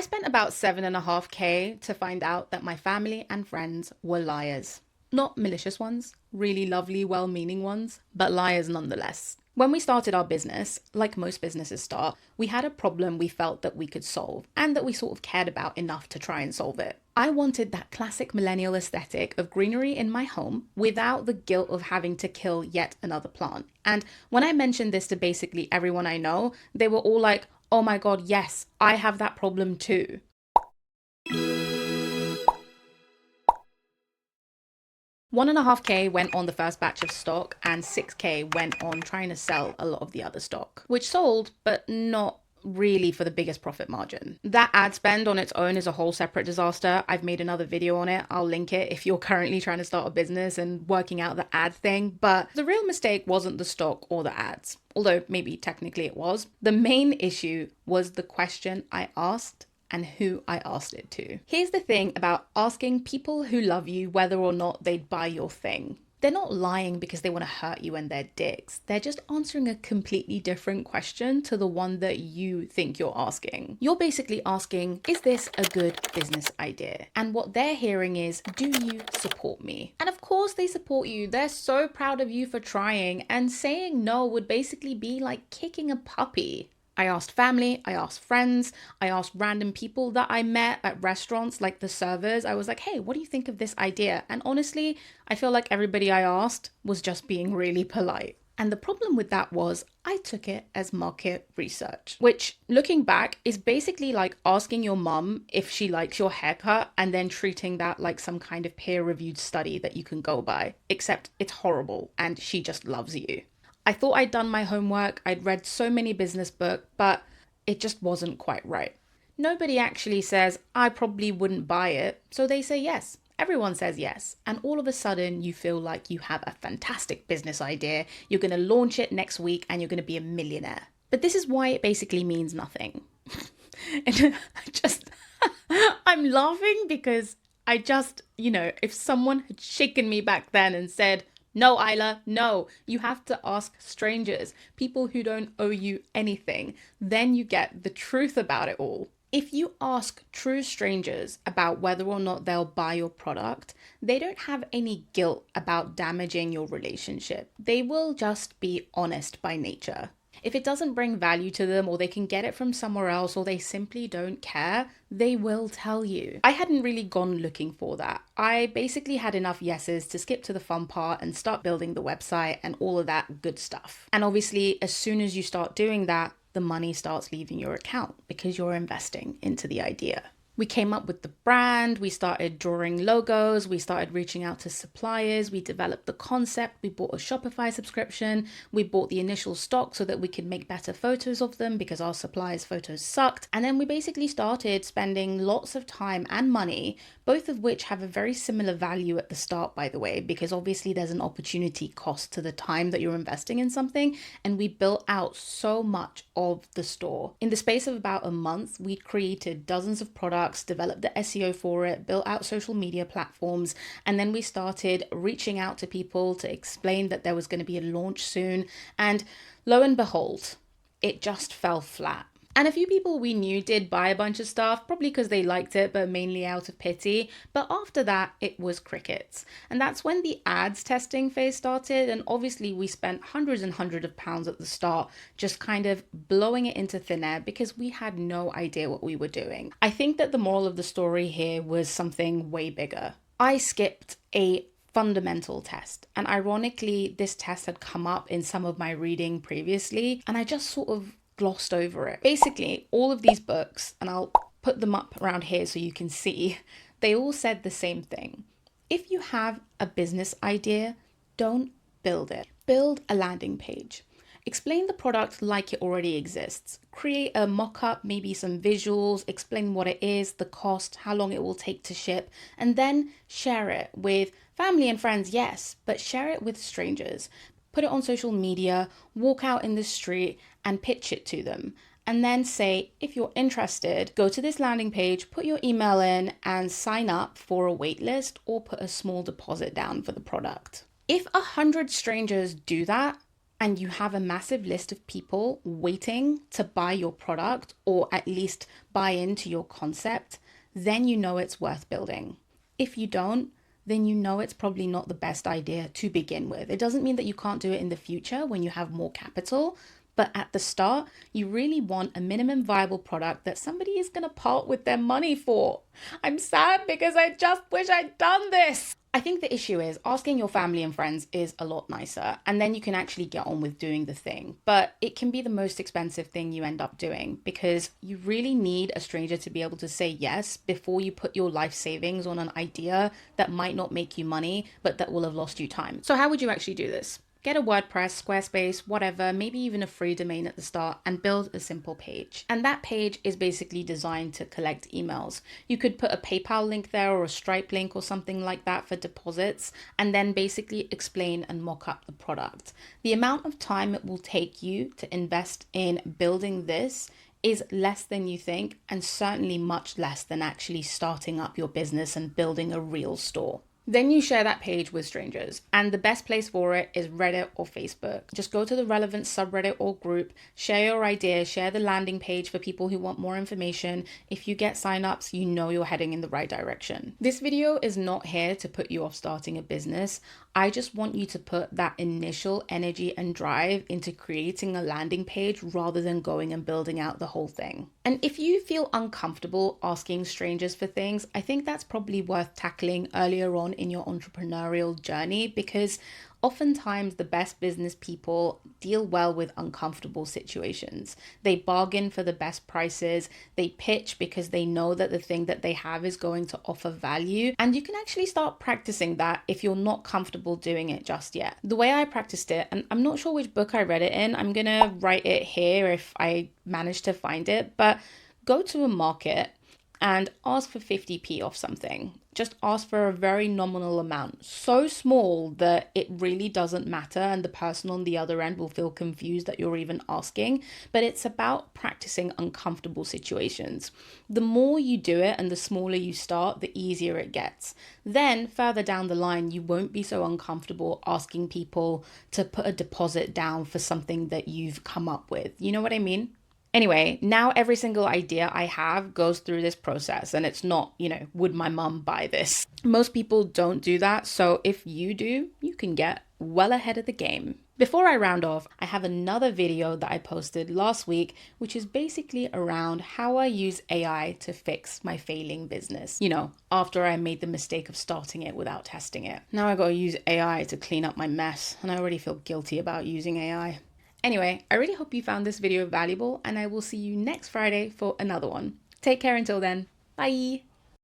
spent about 7.5K to find out that my family and friends were liars. Not malicious ones, really lovely, well-meaning ones, but liars nonetheless. When we started our business, like most businesses start, we had a problem we felt that we could solve and that we sort of cared about enough to try and solve it. I wanted that classic millennial aesthetic of greenery in my home without the guilt of having to kill yet another plant. And when I mentioned this to basically everyone I know, they were all like, oh my God, yes, I have that problem too. 1.5K went on the first batch of stock and 6K went on trying to sell a lot of the other stock, which sold, but not really for the biggest profit margin. That ad spend on its own is a whole separate disaster. I've made another video on it. I'll link it if you're currently trying to start a business and working out the ad thing. But the real mistake wasn't the stock or the ads, although maybe technically it was. The main issue was the question I asked and who I asked it to. Here's the thing about asking people who love you whether or not they'd buy your thing. They're not lying because they want to hurt you and they're dicks. They're just answering a completely different question to the one that you think you're asking. You're basically asking, is this a good business idea? And what they're hearing is, do you support me? And of course they support you. They're so proud of you for trying, and saying no would basically be like kicking a puppy. I asked family, I asked friends, I asked random people that I met at restaurants, like the servers. I was like, hey, what do you think of this idea? And honestly, I feel like everybody I asked was just being really polite. And the problem with that was I took it as market research, which looking back is basically like asking your mum if she likes your haircut and then treating that like some kind of peer-reviewed study that you can go by, except it's horrible and she just loves you. I thought I'd done my homework, I'd read so many business books, but it just wasn't quite right. Nobody actually says, I probably wouldn't buy it, so they say yes. Everyone says yes, and all of a sudden you feel like you have a fantastic business idea, you're going to launch it next week and you're going to be a millionaire. But this is why it basically means nothing. And I'm laughing because if someone had shaken me back then and said, no, Aila, no, you have to ask strangers, people who don't owe you anything. Then you get the truth about it all. If you ask true strangers about whether or not they'll buy your product, they don't have any guilt about damaging your relationship. They will just be honest by nature. If it doesn't bring value to them, or they can get it from somewhere else, or they simply don't care, they will tell you. I hadn't really gone looking for that. I basically had enough yeses to skip to the fun part and start building the website and all of that good stuff. And obviously, as soon as you start doing that, the money starts leaving your account because you're investing into the idea. We came up with the brand, we started drawing logos, we started reaching out to suppliers, we developed the concept, we bought a Shopify subscription, we bought the initial stock so that we could make better photos of them because our suppliers' photos sucked. And then we basically started spending lots of time and money, both of which have a very similar value at the start, by the way, because obviously there's an opportunity cost to the time that you're investing in something. And we built out so much of the store. In the space of about a month, we created dozens of products, developed the SEO for it, built out social media platforms, and then we started reaching out to people to explain that there was going to be a launch soon. And lo and behold, it just fell flat. And a few people we knew did buy a bunch of stuff, probably because they liked it, but mainly out of pity. But after that, it was crickets. And that's when the ads testing phase started. And obviously we spent hundreds and hundreds of pounds at the start, just kind of blowing it into thin air because we had no idea what we were doing. I think that the moral of the story here was something way bigger. I skipped a fundamental test. And ironically, this test had come up in some of my reading previously, and I just sort of glossed over it. Basically, all of these books, and I'll put them up around here so you can see, they all said the same thing. If you have a business idea, don't build it. Build a landing page. Explain the product like it already exists. Create a mock-up, maybe some visuals, explain what it is, the cost, how long it will take to ship, and then share it with family and friends, yes, but share it with strangers. Put it on social media, walk out in the street and pitch it to them. And then say, if you're interested, go to this landing page, put your email in and sign up for a wait list or put a small deposit down for the product. If 100 strangers do that, and you have a massive list of people waiting to buy your product or at least buy into your concept, then you know it's worth building. If you don't, then you know it's probably not the best idea to begin with. It doesn't mean that you can't do it in the future when you have more capital, but at the start, you really want a minimum viable product that somebody is going to part with their money for. I'm sad because I just wish I'd done this. I think the issue is asking your family and friends is a lot nicer, and then you can actually get on with doing the thing. But it can be the most expensive thing you end up doing because you really need a stranger to be able to say yes before you put your life savings on an idea that might not make you money, but that will have lost you time. So how would you actually do this? Get a WordPress, Squarespace, whatever, maybe even a free domain at the start, and build a simple page. And that page is basically designed to collect emails. You could put a PayPal link there or a Stripe link or something like that for deposits, and then basically explain and mock up the product. The amount of time it will take you to invest in building this is less than you think, and certainly much less than actually starting up your business and building a real store. Then you share that page with strangers, and the best place for it is Reddit or Facebook. Just go to the relevant subreddit or group, share your idea, share the landing page for people who want more information. If you get signups, you know you're heading in the right direction. This video is not here to put you off starting a business. I just want you to put that initial energy and drive into creating a landing page rather than going and building out the whole thing. And if you feel uncomfortable asking strangers for things, I think that's probably worth tackling earlier on in your entrepreneurial journey, because oftentimes the best business people deal well with uncomfortable situations. They bargain for the best prices, they pitch because they know that the thing that they have is going to offer value, and you can actually start practicing that if you're not comfortable doing it just yet. The way I practiced it, and I'm not sure which book I read it in, I'm gonna write it here if I manage to find it, but go to a market and ask for 50p off something. Just ask for a very nominal amount, so small that it really doesn't matter and the person on the other end will feel confused that you're even asking. But it's about practicing uncomfortable situations. The more you do it and the smaller you start, the easier it gets. Then further down the line, you won't be so uncomfortable asking people to put a deposit down for something that you've come up with. You know what I mean? Anyway, now every single idea I have goes through this process, and it's not, would my mum buy this? Most people don't do that, so if you do, you can get well ahead of the game. Before I round off, I have another video that I posted last week, which is basically around how I use AI to fix my failing business. After I made the mistake of starting it without testing it. Now I gotta use AI to clean up my mess, and I already feel guilty about using AI. Anyway, I really hope you found this video valuable, and I will see you next Friday for another one. Take care until then. Bye!